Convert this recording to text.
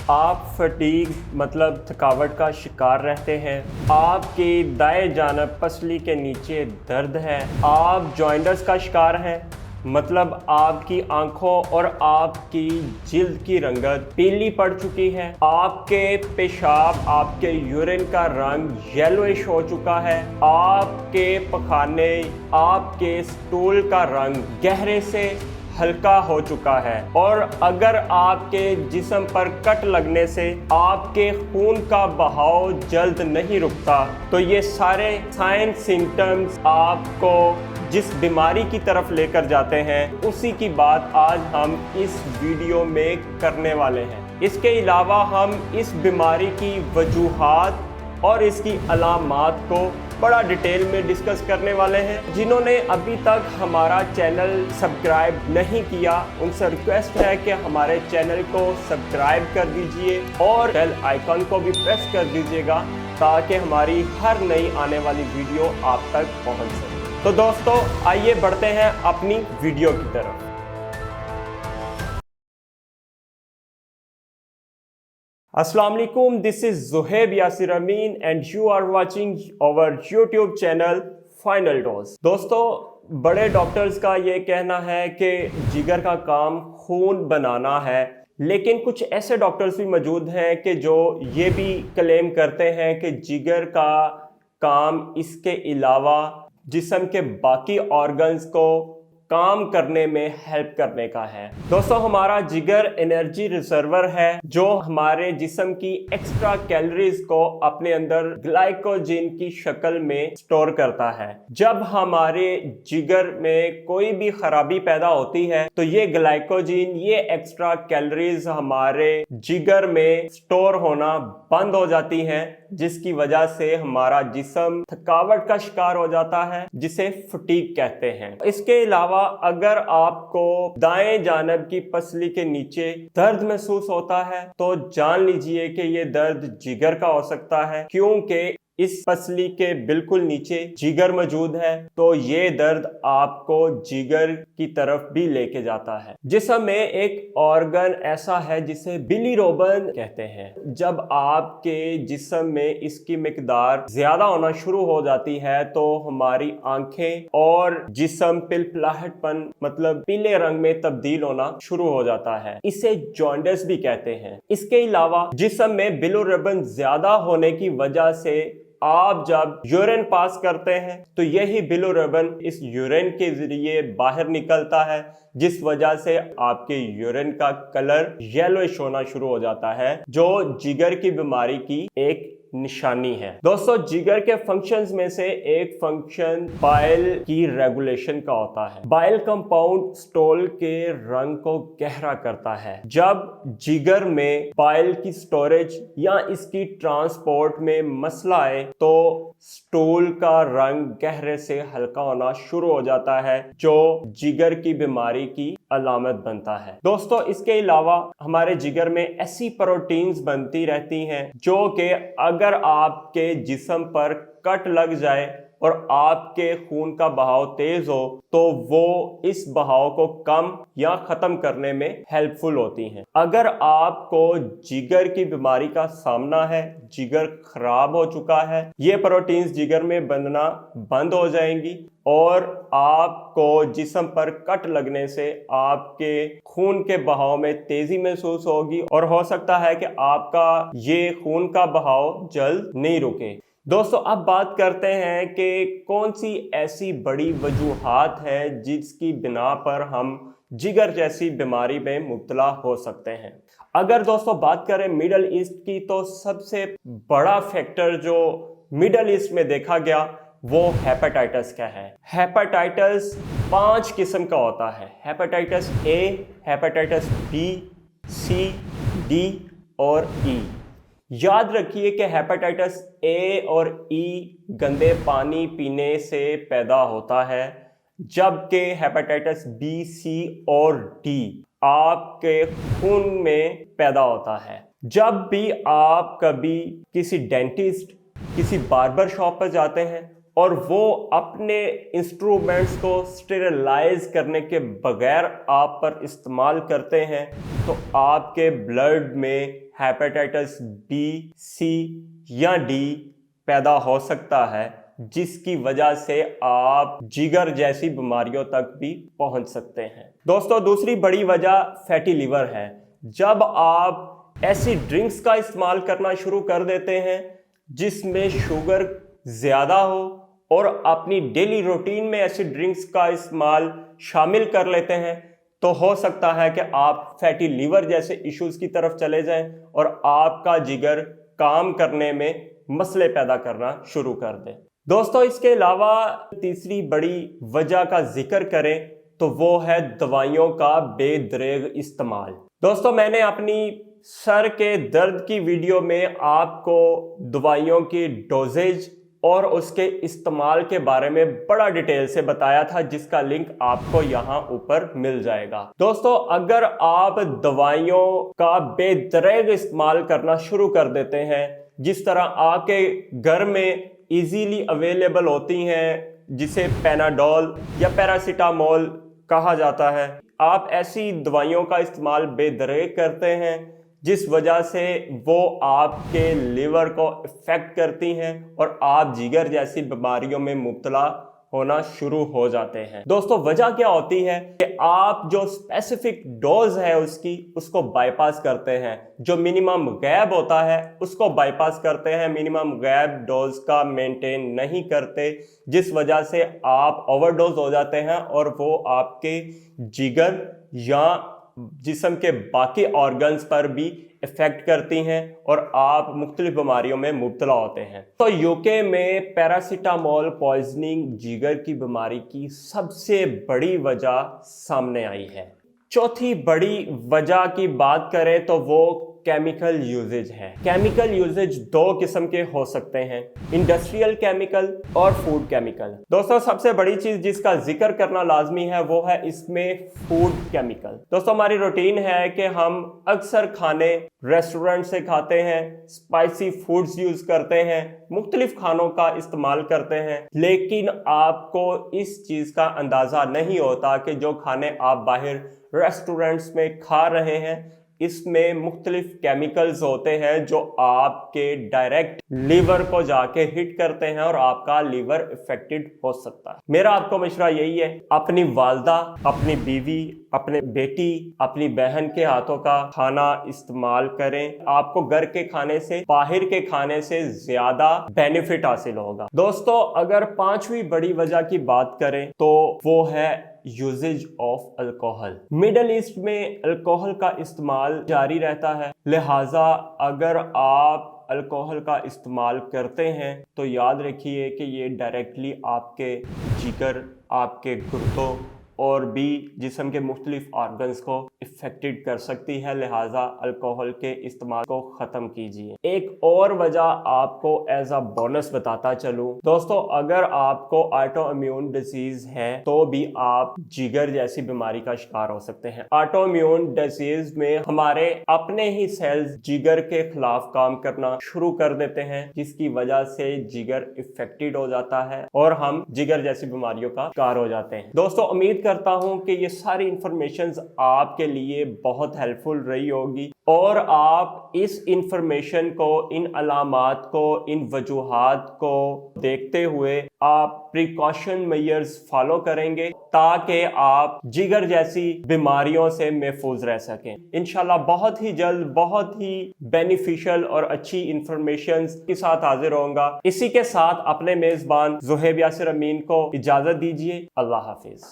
आप फटीग मतलब थकावट का शिकार रहते हैं, आपकी दाएं जानब पसली के नीचे दर्द है, आप जॉइंटस का शिकार हैं मतलब आपकी आंखों और आपकी जिल्द की रंगत पीली पड़ चुकी है, आपके पेशाब आपके यूरिन का रंग येलोइश हो चुका है, आपके पखाने आपके स्टूल का रंग गहरे से हल्का हो चुका है और अगर आपके जिस्म पर कट लगने से आपके खून का बहाव जल्द नहीं रुकता तो ये सारे साइन सिम्टम्स आपको जिस बीमारी की तरफ लेकर जाते हैं उसी की बात आज हम इस वीडियो में करने वाले हैं। इसके अलावा हम इस बीमारी की वजूहात और इसकी अलामात को बड़ा डिटेल में डिस्कस करने वाले हैं। जिन्होंने अभी तक हमारा चैनल सब्सक्राइब नहीं किया उनसे रिक्वेस्ट है कि हमारे चैनल को सब्सक्राइब कर दीजिए और बेल आइकन को भी प्रेस कर दीजिएगा ताकि हमारी हर नई आने वाली वीडियो आप तक पहुंच सके। तो दोस्तों आइए बढ़ते हैं अपनी वीडियो की तरफ। अस्सलाम वालेकुम, this is Zuhaib Yasir Amin and you are watching our YouTube channel final dose. दोस्तों बड़े डॉक्टर्स का ये कहना है कि जिगर का काम खून बनाना है, लेकिन कुछ ऐसे डॉक्टर्स भी मौजूद हैं कि जो ये भी क्लेम करते हैं कि जिगर का काम इसके अलावा जिस्म के बाकी ऑर्गन्स को काम करने में हेल्प करने का है। दोस्तों हमारा जिगर एनर्जी रिजर्वर है जो हमारे जिस्म की एक्स्ट्रा कैलोरीज को अपने अंदर ग्लाइकोजन की शक्ल में स्टोर करता है। जब हमारे जिगर में कोई भी खराबी पैदा होती है तो ये ग्लाइकोजन ये एक्स्ट्रा कैलोरीज हमारे जिगर में स्टोर होना बंद हो जाती हैं, जिसकी वजह से हमारा जिस्म थकावट का शिकार हो जाता है जिसे फटीग कहते हैं। इसके अलावा अगर आपको दाएं जानब की पसली के नीचे दर्द महसूस होता है तो जान लीजिए कि ये दर्द जिगर का हो सकता है, क्योंकि इस पसली के बिल्कुल नीचे जिगर मौजूद है तो ये दर्द आपको जिगर की तरफ भी लेके जाता है। जिस्म में एक ऑर्गन ऐसा है जिसे बिलीरोबिन कहते हैं। जब आपके जिस्म में इसकी मिकदार ज्यादा होना शुरू हो जाती है तो हमारी आंखें और जिस्म पिलपिलाहटपन मतलब पीले रंग में तब्दील होना शुरू हो जाता है। इसे जॉन्डिस भी कहते हैं। इसके अलावा जिस्म में बिलीरोबिन ज्यादा होने की वजह से आप जब यूरिन पास करते हैं तो यही बिलीरोबिन इस यूरिन के जरिए बाहर निकलता है, जिस वजह से आपके यूरिन का कलर येलोइश होना शुरू हो जाता है, जो जिगर की बीमारी की एक निशानी है। दोस्तों जिगर के फंक्शंस में से एक फंक्शन बाइल की रेगुलेशन का होता है। बाइल कंपाउंड स्टूल के रंग को गहरा करता है। जब जिगर में बाइल की स्टोरेज या इसकी ट्रांसपोर्ट में मसला आए तो स्टूल का रंग गहरे से हल्का होना शुरू हो जाता है, जो जिगर की बीमारी की अलामत बनता है। दोस्तों इसके अलावा हमारे जिगर में ऐसी प्रोटीन्स बनती रहती हैं जो कि अगर आपके जिस्म पर कट लग जाए और आपके खून का बहाव तेज हो तो वो इस बहाव को कम या खत्म करने में हेल्पफुल होती हैं। अगर आपको जिगर की बीमारी का सामना है, जिगर खराब हो चुका है, ये प्रोटीन्स जिगर में बनना बंद हो जाएंगी और आपको जिस्म पर कट लगने से आपके खून के बहाव में तेजी महसूस होगी और हो सकता है कि आपका ये खून का बहाव जल्द नहीं रुके। दोस्तों अब बात करते हैं कि कौन सी ऐसी बड़ी वजूहात है जिसकी बिना पर हम जिगर जैसी बीमारी में मुब्तला हो सकते हैं। अगर दोस्तों बात करें मिडल ईस्ट की तो सबसे बड़ा फैक्टर जो मिडल ईस्ट में देखा गया वो हेपेटाइटिस का है। हेपेटाइटिस 5 किस्म का होता है। Hepatitis A, hepatitis B, C, D और ई। याद रखिए कि हेपेटाइटिस ए और ई गंदे पानी पीने से पैदा होता है, जबकि हेपेटाइटिस बी, सी और डी आपके खून में पैदा होता है। जब भी आप कभी किसी डेंटिस्ट, किसी बार्बर शॉप पर जाते हैं और वो अपने इंस्ट्रूमेंट्स को स्टेरिलाइज करने के बगैर आप पर इस्तेमाल करते हैं तो आपके ब्लड में हेपेटाइटिस बी, सी या डी पैदा हो सकता है, जिसकी वजह से आप जिगर जैसी बीमारियों तक भी पहुंच सकते हैं। दोस्तों, दूसरी बड़ी वजह फैटी लिवर है। जब आप ऐसी ड्रिंक्स का इस्तेमाल करना शुरू कर देते हैं जिसमें शुगर ज़्यादा हो और अपनी डेली रूटीन में ऐसी ड्रिंक्स का इस्तेमाल शामिल कर लेते हैं, तो हो सकता है कि आप फैटी लिवर जैसे इश्यूज की तरफ चले जाएं और आपका जिगर काम करने में मसले पैदा करना शुरू कर दे। दोस्तों, इसके अलावा तीसरी बड़ी वजह का जिक्र करें तो वो है दवाइयों का बेदरेग इस्तेमाल। दोस्तों, मैंने अपनी सर के दर्द की वीडियो में आपको दवाइयों की डोजेज और उसके इस्तेमाल के बारे में बड़ा डिटेल से बताया था, जिसका लिंक आपको यहाँ ऊपर मिल जाएगा। दोस्तों, अगर आप दवाइयों का बेदरेग इस्तेमाल करना शुरू कर देते हैं, जिस तरह आपके घर में इजीली अवेलेबल होती हैं, जिसे पैनाडोल या पैरासीटामोल कहा जाता है, आप ऐसी दवाइयों का इस्तेमाल बेदरेग करते हैं जिस वजह से वो आपके लिवर को इफेक्ट करती हैं और आप जिगर जैसी बीमारियों में मुब्तला होना शुरू हो जाते हैं। दोस्तों, वजह क्या होती है कि आप जो स्पेसिफिक डोज है उसको बाईपास करते हैं। जो मिनिमम गैप होता है उसको बाईपास करते हैं, मिनिमम गैप डोज का मेंटेन नहीं करते, जिस वजह से आप ओवरडोज हो जाते हैं और वो आपके जिगर या जिस्म के बाकी ऑर्गन्स पर भी इफेक्ट करती हैं और आप मुख्तलिफ बीमारियों में मुब्तला होते हैं। तो यूके में पैरासीटामोल पॉइजनिंग जिगर की बीमारी की सबसे बड़ी वजह सामने आई है। चौथी बड़ी वजह की बात करें तो वो केमिकल यूजेज है। केमिकल यूजेज दो किस्म के हो सकते हैं, इंडस्ट्रियल केमिकल और फूड केमिकल। दोस्तों, सबसे बड़ी चीज जिसका जिक्र करना लाजमी है वो है इसमें फूड केमिकल। दोस्तों, हमारी रूटीन है कि हम अक्सर खाने रेस्टोरेंट से खाते हैं, स्पाइसी फूड्स यूज करते हैं, मुख्तलिफ खानों का इस्तेमाल करते हैं, लेकिन आपको इस चीज का अंदाजा नहीं होता कि जो खाने आप बाहर रेस्टोरेंट्स में खा रहे हैं इसमें मुख्तलिफ केमिकल्स होते हैं जो आपके डायरेक्ट लीवर को जाके हिट करते हैं और आपका लीवर इफेक्टेड हो सकता है। मेरा आपको मशवरा यही है, अपनी वालदा, अपनी बीवी, अपने बेटी, अपनी बहन के हाथों का खाना इस्तेमाल करें। आपको घर के खाने से बाहर के खाने से ज्यादा बेनिफिट हासिल होगा। दोस्तों, अगर पांचवी बड़ी वजह की बात करें तो वो है usage of alcohol. Middle East में अल्कोहल का इस्तेमाल जारी रहता है, लिहाजा अगर आप अल्कोहल का इस्तेमाल करते हैं तो याद रखिए कि ये डायरेक्टली आपके जिगर, आपके गुर्दों और भी जिस्म के मुख्तलिफ ऑर्गन्स को इफेक्टेड कर सकती है, लिहाजा अल्कोहल के इस्तेमाल को ख़त्म कीजिए। एक और वजह आपको एज अ बोनस बताता चलूं, दोस्तों, अगर आपको ऑटो इम्यून डिजीज है तो भी आप जिगर जैसी बीमारी का शिकार हो सकते हैं। ऑटो इम्यून डिजीज में हमारे अपने ही सेल्स जिगर के खिलाफ काम करना शुरू कर देते हैं, जिसकी वजह से जिगर इफेक्टेड हो जाता है और हम जिगर जैसी बीमारियों का शिकार हो जाते हैं। दोस्तों, उम्मीद करता हूं कि ये सारी इंफॉर्मेशन आपके लिए बहुत हेल्पफुल रही होगी और आप इस इंफॉर्मेशन को, इन अलामात को, इन वजूहात को देखते हुए आप प्रिकॉशन मेजर्स फॉलो करेंगे ताकि आप जिगर जैसी बीमारियों से महफूज रह सकें। इंशाल्लाह बहुत ही जल्द बहुत ही बेनिफिशियल और अच्छी इंफॉर्मेशन के साथ हाजिर होऊंगा। इसी के साथ अपने मेजबान ज़ुहैब यासिर अमीन को इजाजत दीजिए। अल्लाह हाफिज।